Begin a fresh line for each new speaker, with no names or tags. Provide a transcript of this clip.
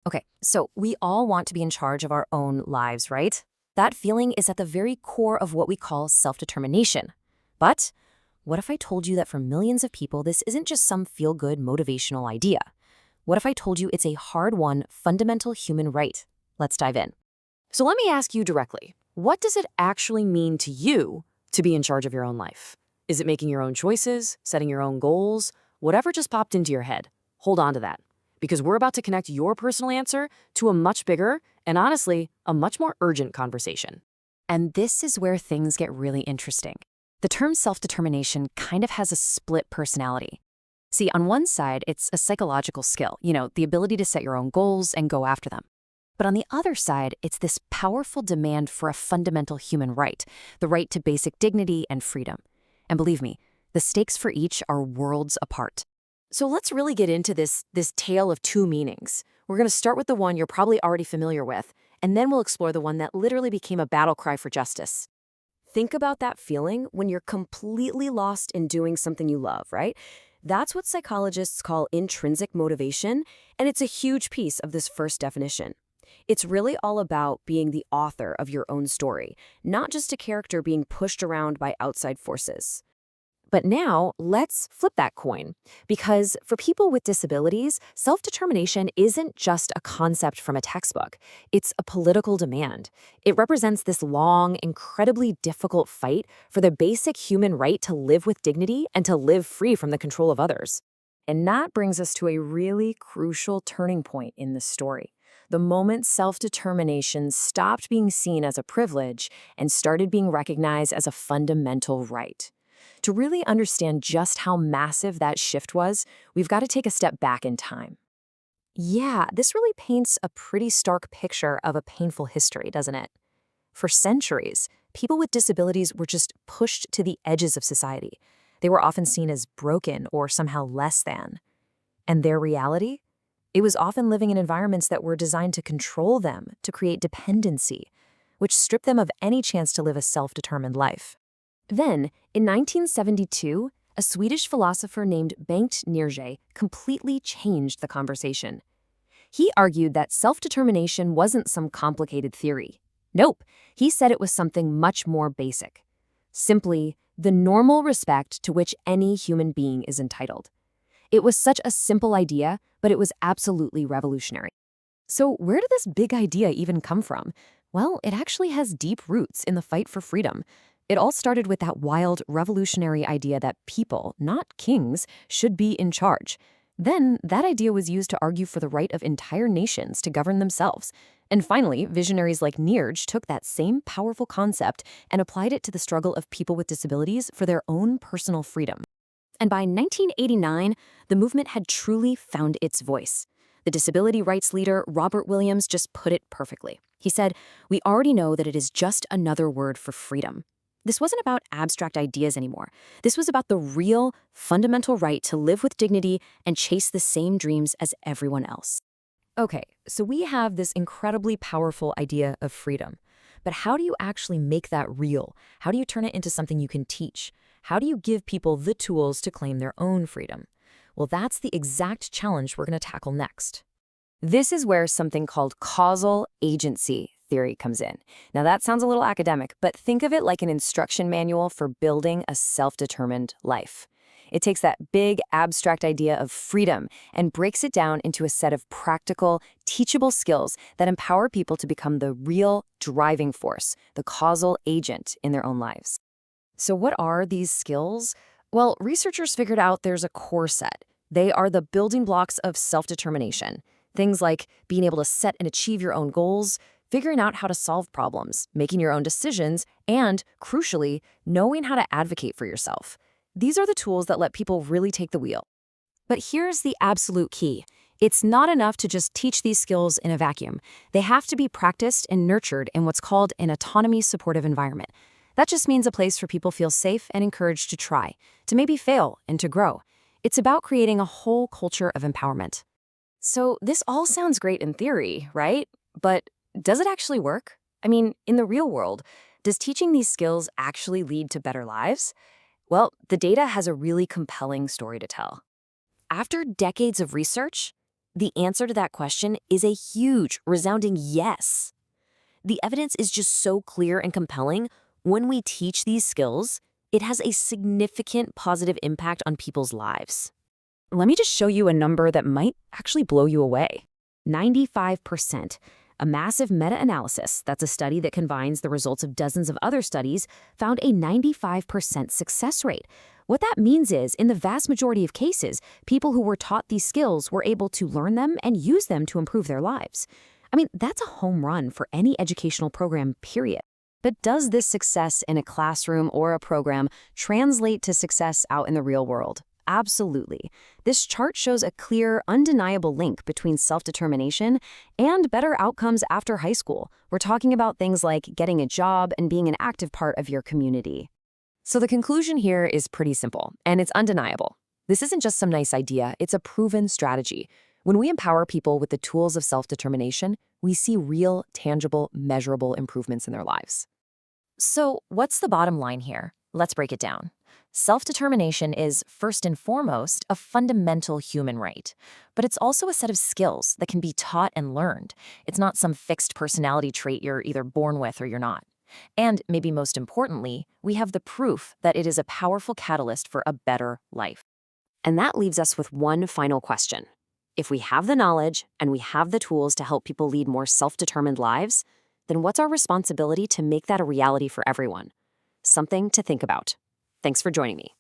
Okay, so we all want to be in charge of our own lives, right? That feeling is at the very core of what we call self-determination. But what if I told you that for millions of people, this isn't just some feel-good motivational idea? What if I told you it's a hard-won, fundamental human right? Let's dive in. So let me ask you directly, what does it actually mean to you to be in charge of your own life? Is it making your own choices, setting your own goals, whatever just popped into your head? Hold on to that, because we're about to connect your personal answer to a much bigger and honestly, a much more urgent conversation. And this is where things get really interesting. The term self-determination kind of has a split personality. See, on one side, it's a psychological skill, the ability to set your own goals and go after them. But on the other side, it's this powerful demand for a fundamental human right, the right to basic dignity and freedom. And believe me, the stakes for each are worlds apart. So let's really get into this tale of two meanings. We're going to start with the one you're probably already familiar with, and then we'll explore the one that literally became a battle cry for justice. Think about that feeling when you're completely lost in doing something you love, right? That's what psychologists call intrinsic motivation, and it's a huge piece of this first definition. It's really all about being the author of your own story, not just a character being pushed around by outside forces. But now, let's flip that coin. Because for people with disabilities, self-determination isn't just a concept from a textbook. It's a political demand. It represents this long, incredibly difficult fight for the basic human right to live with dignity and to live free from the control of others. And that brings us to a really crucial turning point in the story. The moment self-determination stopped being seen as a privilege and started being recognized as a fundamental right. To really understand just how massive that shift was, we've got to take a step back in time. Yeah, this really paints a pretty stark picture of a painful history, doesn't it? For centuries, people with disabilities were just pushed to the edges of society. They were often seen as broken or somehow less than. And their reality? It was often living in environments that were designed to control them, to create dependency, which stripped them of any chance to live a self-determined life. Then, in 1972, a Swedish philosopher named Bengt Nierge completely changed the conversation. He argued that self-determination wasn't some complicated theory. Nope, he said it was something much more basic. Simply, the normal respect to which any human being is entitled. It was such a simple idea, but it was absolutely revolutionary. So where did this big idea even come from? Well, it actually has deep roots in the fight for freedom. It all started with that wild, revolutionary idea that people, not kings, should be in charge. Then, that idea was used to argue for the right of entire nations to govern themselves. And finally, visionaries like Nierge took that same powerful concept and applied it to the struggle of people with disabilities for their own personal freedom. And by 1989, the movement had truly found its voice. The disability rights leader, Robert Williams, just put it perfectly. He said, "We already know that it is just another word for freedom." This wasn't about abstract ideas anymore. This was about the real, fundamental right to live with dignity and chase the same dreams as everyone else. Okay, so we have this incredibly powerful idea of freedom. But how do you actually make that real? How do you turn it into something you can teach? How do you give people the tools to claim their own freedom? Well, that's the exact challenge we're going to tackle next. This is where something called causal agency theory comes in. Now, that sounds a little academic, but think of it like an instruction manual for building a self-determined life. It takes that big, abstract idea of freedom and breaks it down into a set of practical, teachable skills that empower people to become the real driving force, the causal agent in their own lives. So what are these skills? Well, researchers figured out there's a core set. They are the building blocks of self-determination. Things like being able to set and achieve your own goals, figuring out how to solve problems, making your own decisions, and, crucially, knowing how to advocate for yourself. These are the tools that let people really take the wheel. But here's the absolute key. It's not enough to just teach these skills in a vacuum. They have to be practiced and nurtured in what's called an autonomy-supportive environment. That just means a place where people feel safe and encouraged to try, to maybe fail, and to grow. It's about creating a whole culture of empowerment. So this all sounds great in theory, right? But does it actually work? I mean, in the real world, does teaching these skills actually lead to better lives? Well, the data has a really compelling story to tell. After decades of research, The answer to that question is a huge, resounding yes. The evidence is just so clear and compelling. When we teach these skills, it has a significant positive impact on people's lives. Let me just show you a number that might actually blow you away. 95%. A massive meta-analysis, that's a study that combines the results of dozens of other studies, found a 95% success rate. What that means is, in the vast majority of cases, people who were taught these skills were able to learn them and use them to improve their lives. I mean, that's a home run for any educational program, period. But does this success in a classroom or a program translate to success out in the real world? Absolutely. This chart shows a clear, undeniable link between self-determination and better outcomes after high school. We're talking about things like getting a job and being an active part of your community. So the conclusion here is pretty simple, and it's undeniable. This isn't just some nice idea, it's a proven strategy. When we empower people with the tools of self-determination, we see real, tangible, measurable improvements in their lives. So what's the bottom line here? Let's break it down. Self-determination is, first and foremost, a fundamental human right. But it's also a set of skills that can be taught and learned. It's not some fixed personality trait you're either born with or you're not. And maybe most importantly, we have the proof that it is a powerful catalyst for a better life. And that leaves us with one final question. If we have the knowledge and we have the tools to help people lead more self-determined lives, then what's our responsibility to make that a reality for everyone? Something to think about. Thanks for joining me.